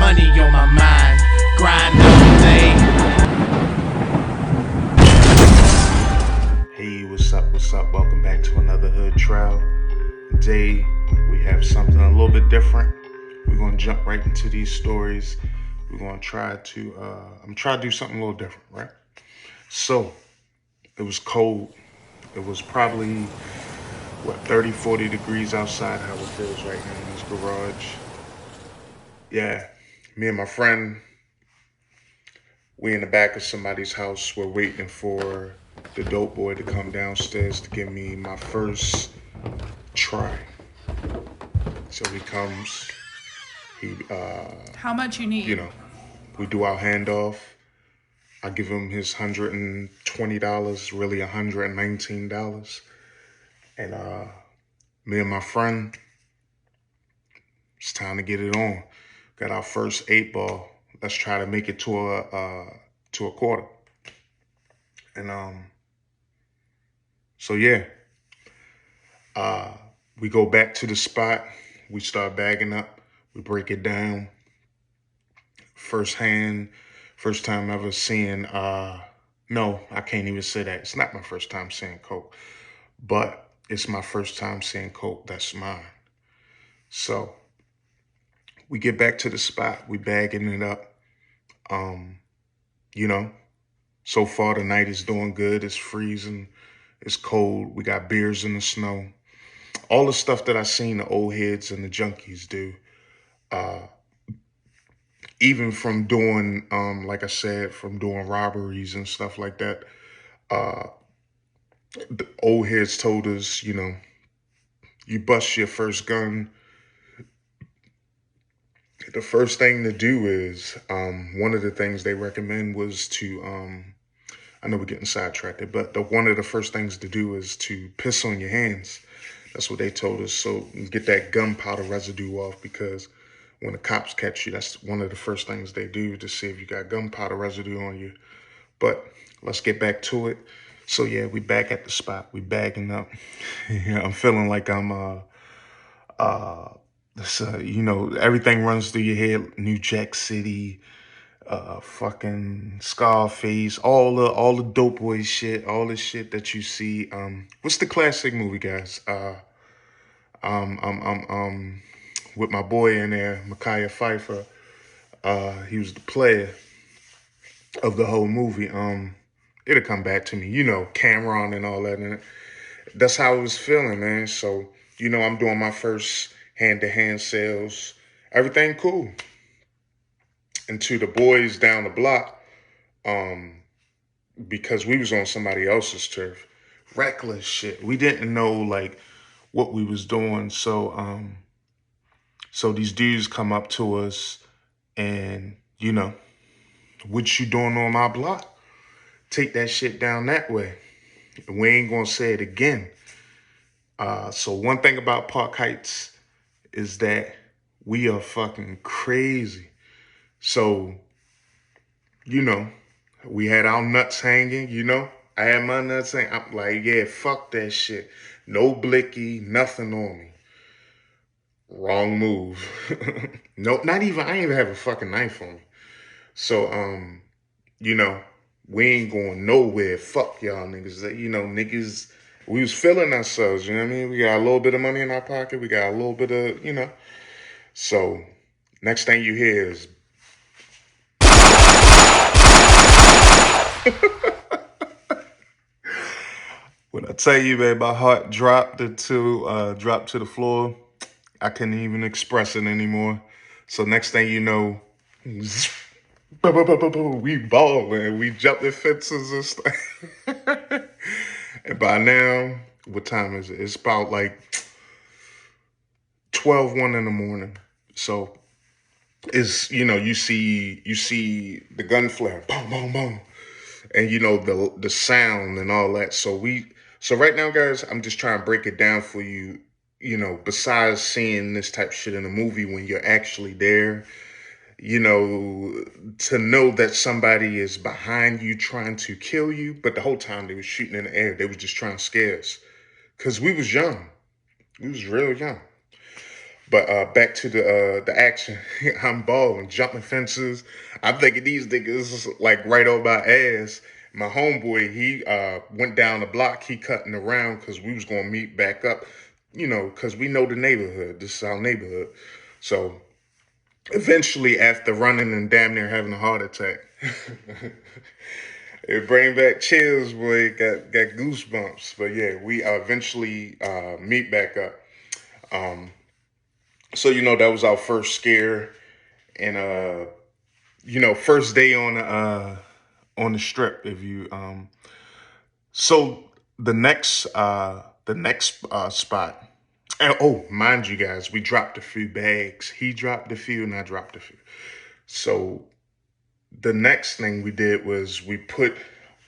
money on my mind. Grind all day. Hey, what's up, what's up? Welcome back to another Hood Trial. Today, we have something a little bit different. We're going to jump right into these stories. We're going to try to, I'm trying to do something a little different, right? So, it was cold. It was probably, 30, 40 degrees outside, how it feels right now in this garage. Yeah, me and my friend, we in the back of somebody's house. We're waiting for the dope boy to come downstairs to give me my first try. So he comes, How much you need? we do our handoff. I give him his $120, really $119. And me and my friend, it's time to get it on. Got our first 8 ball. Let's try to make it to a quarter. And so yeah. We go back to the spot. We start bagging up. We break it down. First time ever seeing, no, I can't even say that. It's not my first time seeing coke, but it's my first time seeing coke that's mine. So we get back to the spot. We bagging it up. You know, so far the night is doing good. It's freezing. It's cold. We got beers in the snow. All the stuff that I seen the old heads and the junkies do. Even from doing, like I said, from doing robberies and stuff like that. The old heads told us, you bust your first gun. The first thing to do is, one of the things they recommend was to, I know we're getting sidetracked, but one of the first things to do is to piss on your hands. That's what they told us. So get that gunpowder residue off, because when the cops catch you, that's one of the first things they do to see if you got gunpowder residue on you. But let's get back to it. So yeah, we back at the spot. We bagging up. Yeah, I'm feeling like I'm everything runs through your head. New Jack City, fucking Scarface, all the dope boy shit, all the shit that you see. What's the classic movie, guys? With my boy in there, Micaiah Pfeiffer. He was the player of the whole movie. It'll come back to me, Cameron and all that in it. That's how I was feeling, man. So, I'm doing my first hand-to-hand sales. Everything cool. And to the boys down the block, because we was on somebody else's turf. Reckless shit. We didn't know, like, what we was doing. So these dudes come up to us and, what you doing on my block? Take that shit down that way. We ain't gonna say it again. So one thing about Park Heights is that we are fucking crazy. So, we had our nuts hanging, I had my nuts hanging. I'm like, yeah, fuck that shit. No blicky, nothing on me. Wrong move. No, not even, I ain't even have a fucking knife on me. So, we ain't going nowhere. Fuck y'all niggas. Niggas, we was feeling ourselves, you know what I mean? We got a little bit of money in our pocket. We got a little bit of, So, next thing you hear is... When I tell you, man, my heart dropped to the floor. I couldn't even express it anymore. So next thing you know, we balling, we jumping fences and stuff. And by now, what time is it? It's about like 1 in the morning. So it's, you see the gun flare, boom, boom, boom. And the sound and all that. So right now, guys, I'm just trying to break it down for you. Besides seeing this type of shit in a movie, when you're actually there, to know that somebody is behind you trying to kill you, but the whole time they were shooting in the air, they were just trying to scare us. Cause we was young. We was real young. But back to the action. I'm balling, jumping fences. I'm thinking these niggas like right on my ass. My homeboy, he went down the block. He cutting around because we was gonna meet back up. Because we know the neighborhood. This is our neighborhood. So eventually, after running and damn near having a heart attack, it bring back chills, boy. Got goosebumps. But yeah, we eventually meet back up. So that was our first scare, and first day on the strip. If you so the next spot. And, oh, mind you guys, we dropped a few bags. He dropped a few, and I dropped a few. So the next thing we did was we put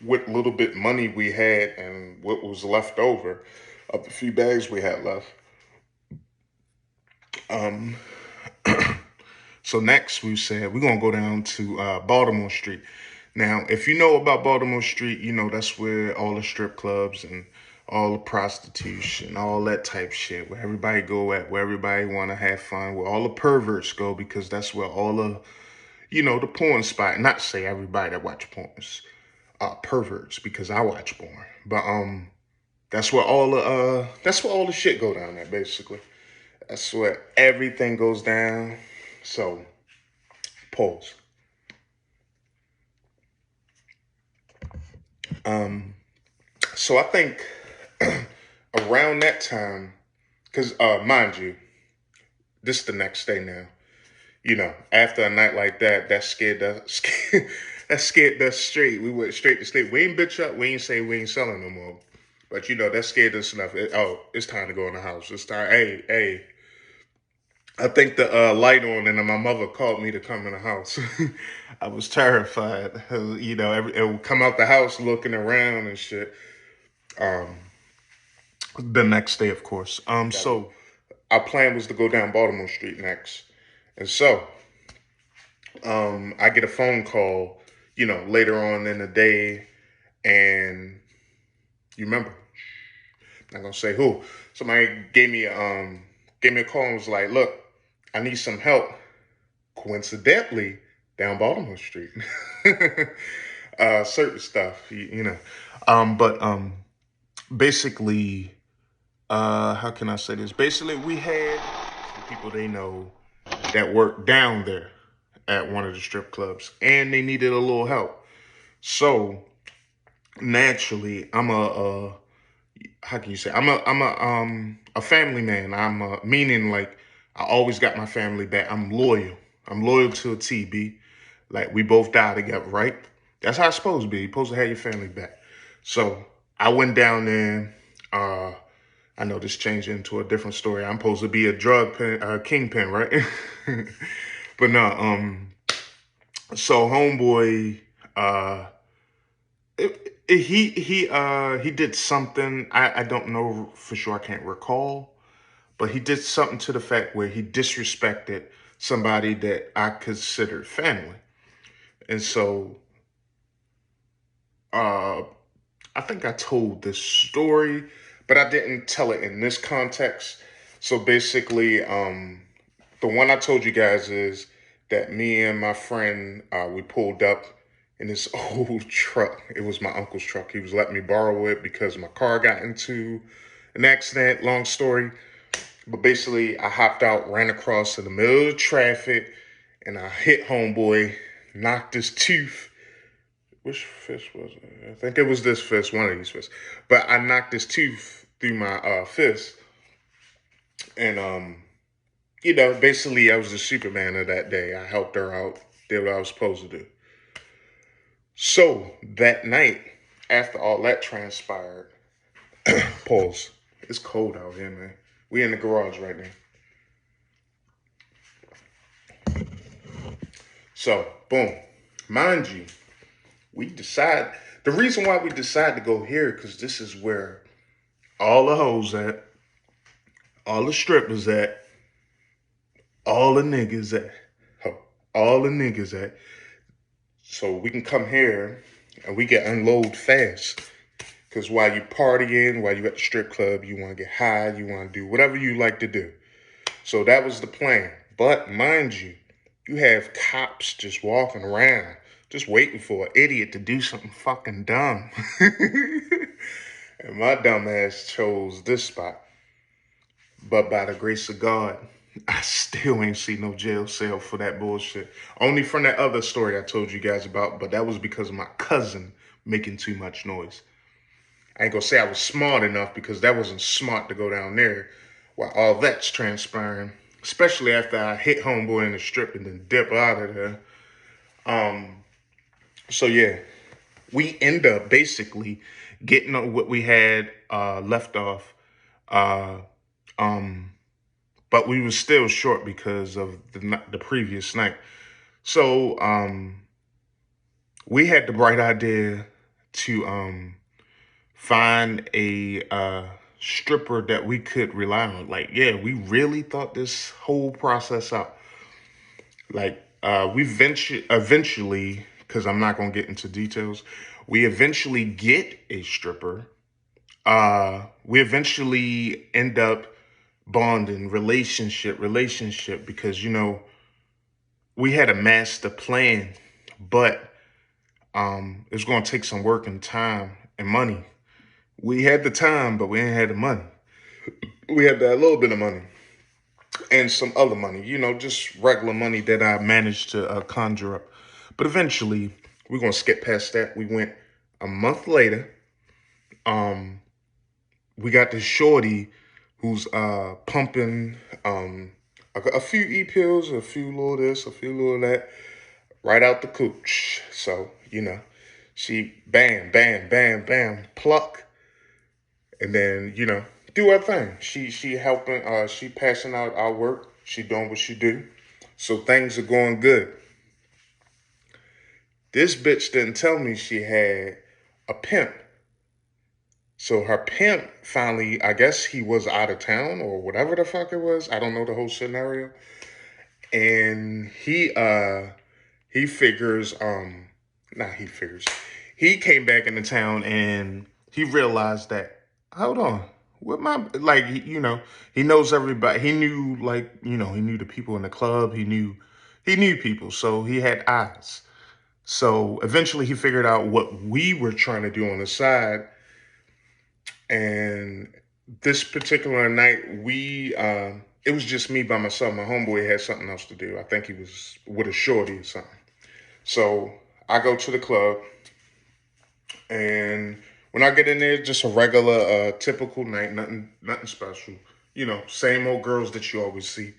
what little bit money we had and what was left over of the few bags we had left. So next we said we're gonna go down to Baltimore Street. Now, if you know about Baltimore Street, that's where all the strip clubs and all the prostitution, all that type shit, where everybody go at, where everybody want to have fun, where all the perverts go, because that's where all the porn spot. Not to say everybody that watch porns are perverts, because I watch porn, but that's where all the shit go down there, basically. That's where everything goes down. So, pause. So I think around that time, because mind you, this is the next day now. After a night like that, that scared us. That scared us straight. We went straight to sleep. We ain't bitch up. We ain't say we ain't selling no more. But that scared us enough. It's time to go in the house. It's time. Hey. I think the light on, and then my mother called me to come in the house. I was terrified. It would come out the house looking around and shit. The next day, of course. So our plan was to go down Baltimore Street next, and so I get a phone call, later on in the day, and you remember? I'm not gonna say who. Somebody gave me a call and was like, "Look, I need some help." Coincidentally, down Baltimore Street. Certain stuff, but basically, how can I say this? Basically, we had some people they know that worked down there at one of the strip clubs, and they needed a little help. So naturally, I'm how can you say? I'm a family man. Meaning like I always got my family back. I'm loyal. I'm loyal to a TB. Like we both die together, right? That's how it's supposed to be. You're supposed to have your family back. So I went down there. I know this changed into a different story. I'm supposed to be a drug kingpin, right? But no, so homeboy, he did something. I don't know for sure. I can't recall, but he did something to the fact where he disrespected somebody that I considered family, and so I think I told this story, but I didn't tell it in this context. So basically, the one I told you guys is that me and my friend, we pulled up in this old truck. It was my uncle's truck. He was letting me borrow it because my car got into an accident. Long story. But basically, I hopped out, ran across in the middle of traffic, and I hit homeboy, knocked his tooth. Which fist was it? I think it was this fist, one of these fists. But I knocked his tooth through my fist. And, basically I was the Superman of that day. I helped her out, did what I was supposed to do. So that night, after all that transpired, pause. It's cold out here, man. We in the garage right now. So, boom. Mind you, the reason why we decided to go here, because this is where all the hoes at, all the strippers at, all the niggas at. So we can come here and we get unload fast. Because while you partying, while you at the strip club, you want to get high, you want to do whatever you like to do. So that was the plan. But mind you, you have cops just walking around, just waiting for an idiot to do something fucking dumb. And my dumb ass chose this spot. But by the grace of God, I still ain't see no jail cell for that bullshit. Only from that other story I told you guys about, but that was because of my cousin making too much noise. I ain't gonna say I was smart enough because that wasn't smart to go down there while all that's transpiring, especially after I hit homeboy in the strip and then dip out of there. So yeah, we end up basically getting what we had left off. Uh, um, but we was still short because of the previous night. So we had the bright idea to find a stripper that we could rely on. Like, yeah, we really thought this whole process out. Like, we eventually, because I'm not gonna get into details, we eventually get a stripper. We eventually end up bonding, relationship, because we had a master plan, but it's gonna take some work and time and money. We had the time, but we ain't had the money. We had that little bit of money and some other money, just regular money that I managed to conjure up. But eventually, we're gonna skip past that. We went a month later. We got this shorty who's pumping a few e-pills, a few little this, a few little that, right out the cooch. So, she bam, bam, bam, bam, pluck, and then, do her thing. She helping, she passing out our work. She doing what she do. So things are going good. This bitch didn't tell me she had a pimp. So her pimp finally, I guess he was out of town or whatever the fuck it was. I don't know the whole scenario. And he figures, he came back into town and he realized that, hold on, what he knows everybody. He knew, he knew the people in the club. He knew people. So he had eyes. So eventually he figured out what we were trying to do on the side. And this particular night, it was just me by myself. My homeboy had something else to do. I think he was with a shorty or something. So I go to the club, and when I get in there, just a regular, typical night, nothing special. Same old girls that you always see,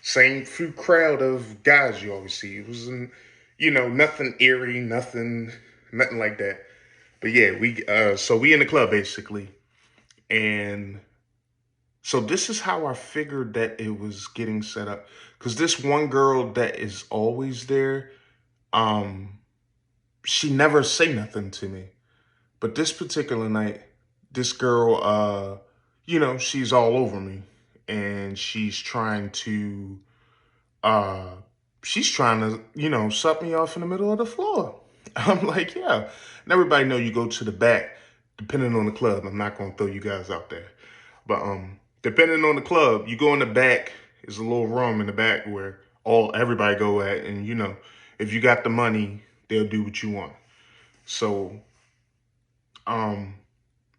same few crowd of guys you always see. It wasn't, nothing eerie, nothing like that. But yeah, so we in the club basically, and so this is how I figured that it was getting set up. Because this one girl that is always there, she never say nothing to me. But this particular night, this girl, she's all over me. And she's trying to, suck me off in the middle of the floor. I'm like, yeah. And everybody know you go to the back, depending on the club. I'm not going to throw you guys out there. But depending on the club, you go in the back. There's a little room in the back where everybody go at, and if you got the money, they'll do what you want. So,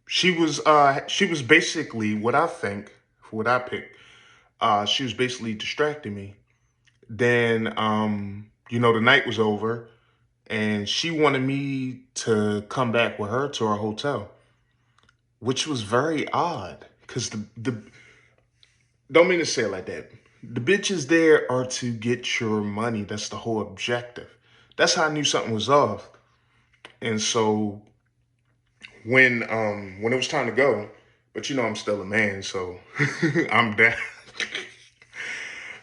she was basically what I think, for what I picked. She was basically distracting me. Then, the night was over, and she wanted me to come back with her to our hotel, which was very odd. Because the don't mean to say it like that. The bitches there are to get your money. That's the whole objective. That's how I knew something was off. And so when it was time to go, but I'm still a man, so I'm down.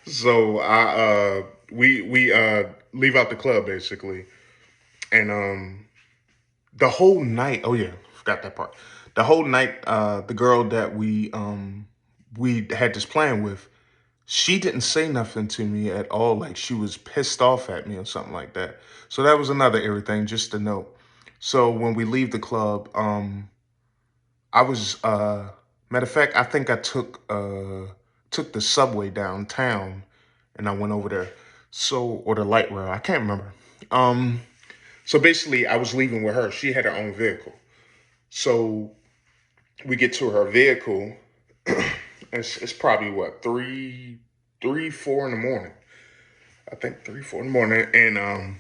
So we leave out the club basically, and the whole night. Oh yeah, forgot that part. The whole night, the girl that we had this plan with, she didn't say nothing to me at all. Like she was pissed off at me or something like that. So that was another eerie thing, just to note. So when we leave the club, I was matter of fact, I think I took took the subway downtown and I went over there. So, or the light rail, I can't remember. So basically I was leaving with her. She had her own vehicle. So we get to her vehicle. It's probably what, 4 in the morning. I think 3, 4 in the morning. And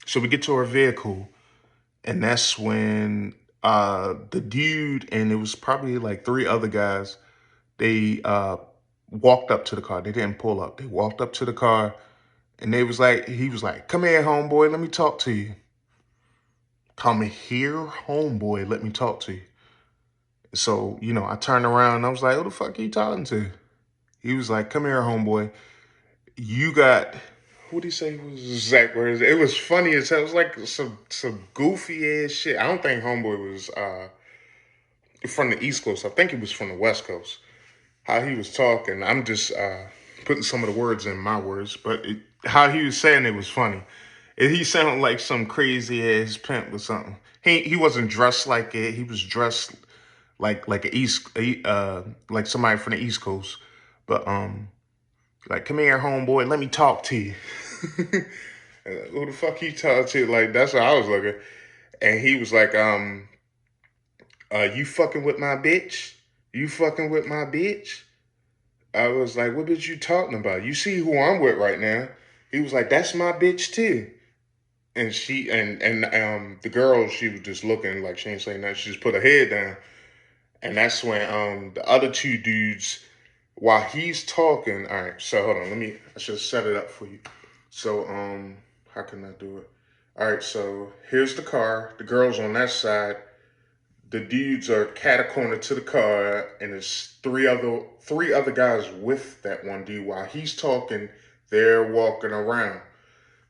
so we get to her vehicle, and that's when the dude, and it was probably like 3 other guys, they walked up to the car. They didn't pull up. They walked up to the car, and he was like, "Come here, homeboy, let me talk to you." "Come here, homeboy, let me talk to you." So, I turned around and I was like, "Who the fuck are you talking to?" He was like, "Come here, homeboy. You got," what did he say was exact words? It was funny as hell. It was like some goofy ass shit. I don't think homeboy was from the East Coast. I think he was from the West Coast. How he was talking, I'm just putting some of the words in my words, but how he was saying it was funny. He sounded like some crazy ass pimp or something. He wasn't dressed like it. He was dressed like like somebody from the East Coast. But like, "Come here, homeboy, let me talk to you." Who the fuck you talk to? Like, that's how I was looking. And he was like, "You fucking with my bitch? You fucking with my bitch?" I was like, "What bitch you talking about? You see who I'm with right now?" He was like, "That's my bitch too." And she and the girl, she was just looking like she ain't saying nothing. She just put her head down. And that's when the other 2 dudes, while he's talking, all right, so hold on, I should set it up for you. So how can I do it? All right, so here's the car. The girl's on that side. The dudes are cat-a-corner to the car, and there's three other guys with that one dude. While he's talking, they're walking around.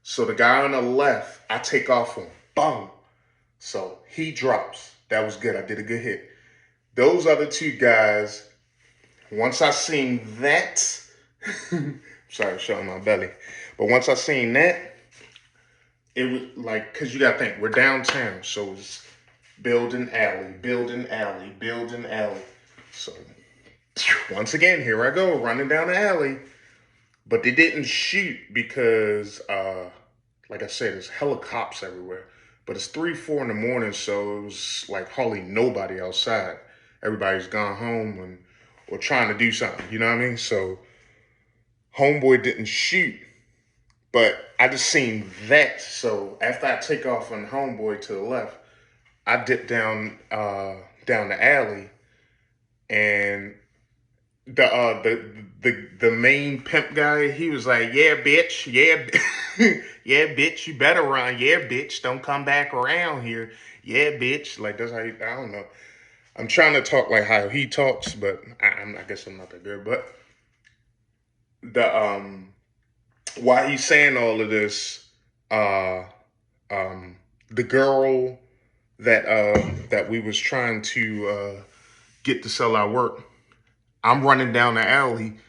So the guy on the left, I take off on, boom. So he drops. That was good. I did a good hit. Those other 2 guys, once I seen that, sorry, showing my belly, but once I seen that, it was like, because you got to think, we're downtown, so it's building alley, building alley, building alley. So once again, here I go, running down the alley. But they didn't shoot because, like I said, there's helicopters everywhere. But it's 3, 4 in the morning, so it was like hardly nobody outside. Everybody's gone home or trying to do something, you know what I mean? So homeboy didn't shoot, but I just seen that. So after I take off on homeboy to the left, I dip down the alley, and the main pimp guy, he was like, "Yeah, bitch, yeah, yeah, bitch, you better run. Yeah, bitch, don't come back around here. Yeah, bitch." Like, that's how I don't know. I'm trying to talk like how he talks, but I guess I'm not that good. But the while he's saying all of this, the girl that we was trying to get to sell our work, I'm running down the alley.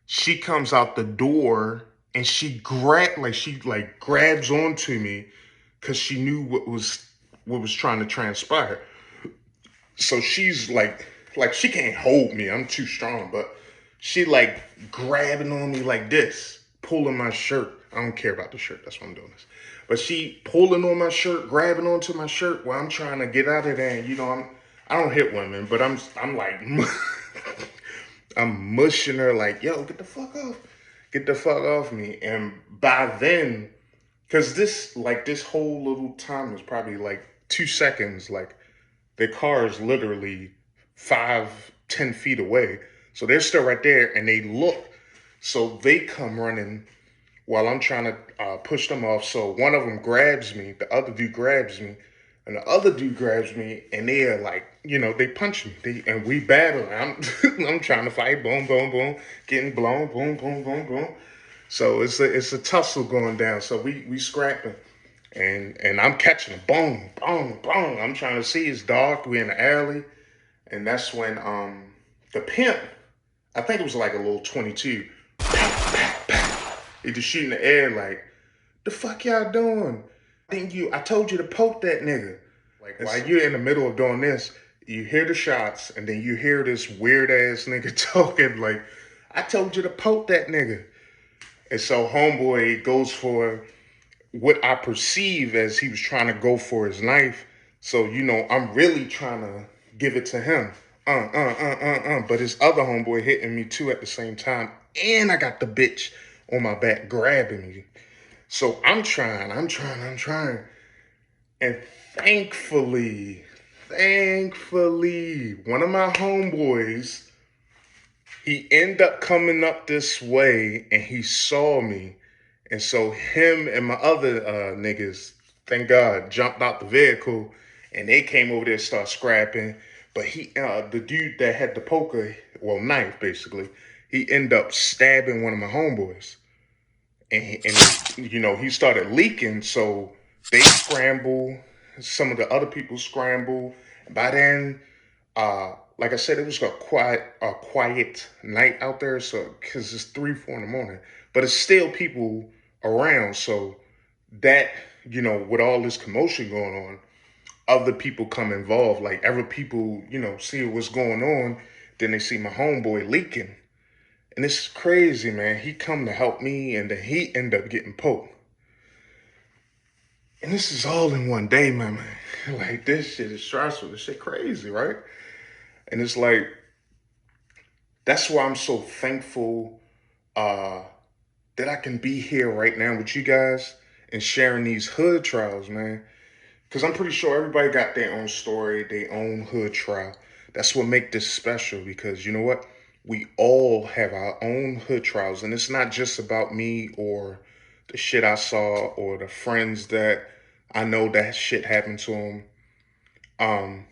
She comes out the door and she grabs onto me because she knew what was trying to transpire. So she's like she can't hold me. I'm too strong, but she like grabbing on me like this, pulling my shirt. I don't care about the shirt. That's why I'm doing this. But she pulling on my shirt, grabbing onto my shirt while I'm trying to get out of there. And I don't hit women, but I'm like I'm mushing her like, "Yo, get the fuck off. Get the fuck off me." And by then, because this whole little time was probably like 2 seconds, like their car is literally 5-10 feet away. So they're still right there and they look. So they come running while I'm trying to push them off. So one of them grabs me, the other dude grabs me, and the other dude grabs me, and they are like, they punch me. And we battle. I'm trying to fight, boom, boom, boom, getting blown, boom, boom, boom, boom. So it's a tussle going down. So we scrapping, and I'm catching them, boom, boom, boom. I'm trying to see, it's dark. We in the alley, and that's when the pimp, I think it was like a little 22. He just shoot in the air like, "The fuck y'all doing? I told you to poke that nigga." Like, while you're in the middle of doing this, you hear the shots, and then you hear this weird ass nigga talking like, I told you to poke that nigga. And so homeboy goes for what I perceive as he was trying to go for his knife. So, you know, I'm really trying to give it to him. But his other homeboy hitting me too at the same time. And I got the bitch on my back grabbing me. So I'm trying. And thankfully, one of my homeboys, he ended up coming up this way and he saw me. And so him and my other niggas, thank God, jumped out the vehicle and they came over there and started scrapping. But the dude that had the poker, well, knife basically, he ended up stabbing one of my homeboys. And you know, he started leaking, so they scramble. Some of the other people scramble. By then, like I said, it was a quiet night out there. So, cause it's 3, 4 in the morning, but it's still people around. So that, you know, with all this commotion going on, other people come involved. Like other people, you know, see what's going on. Then they see my homeboy leaking. And this is crazy, man. He come to help me and then he end up getting poked. And this is all in one day, man. Like, this shit is stressful. This shit crazy, right? And it's like, that's why I'm so thankful that I can be here right now with you guys and sharing these hood trials, man. Because I'm pretty sure everybody got their own story, their own hood trial. That's what make this special because you know what? We all have our own hood trials. And it's not just about me or the shit I saw or the friends that I know that shit happened to them.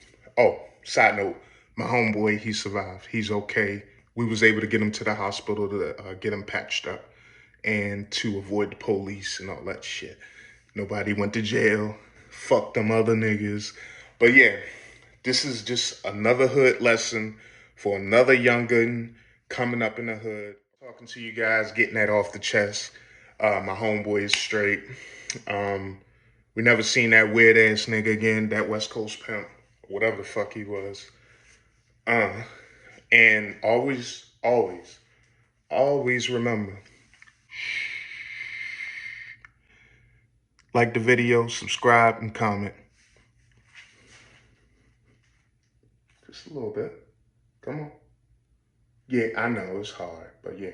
Side note, my homeboy, he survived. He's okay. We was able to get him to the hospital to get him patched up and to avoid the police and all that shit. Nobody went to jail. Fuck them other niggas. But yeah, this is just another hood lesson for another young'un coming up in the hood. Talking to you guys, getting that off the chest. My homeboy is straight. We never seen that weird ass nigga again, that West Coast pimp, whatever the fuck he was. And always remember. Like the video, subscribe, and comment. Just a little bit. Come on. Yeah, I know it's hard, but yeah.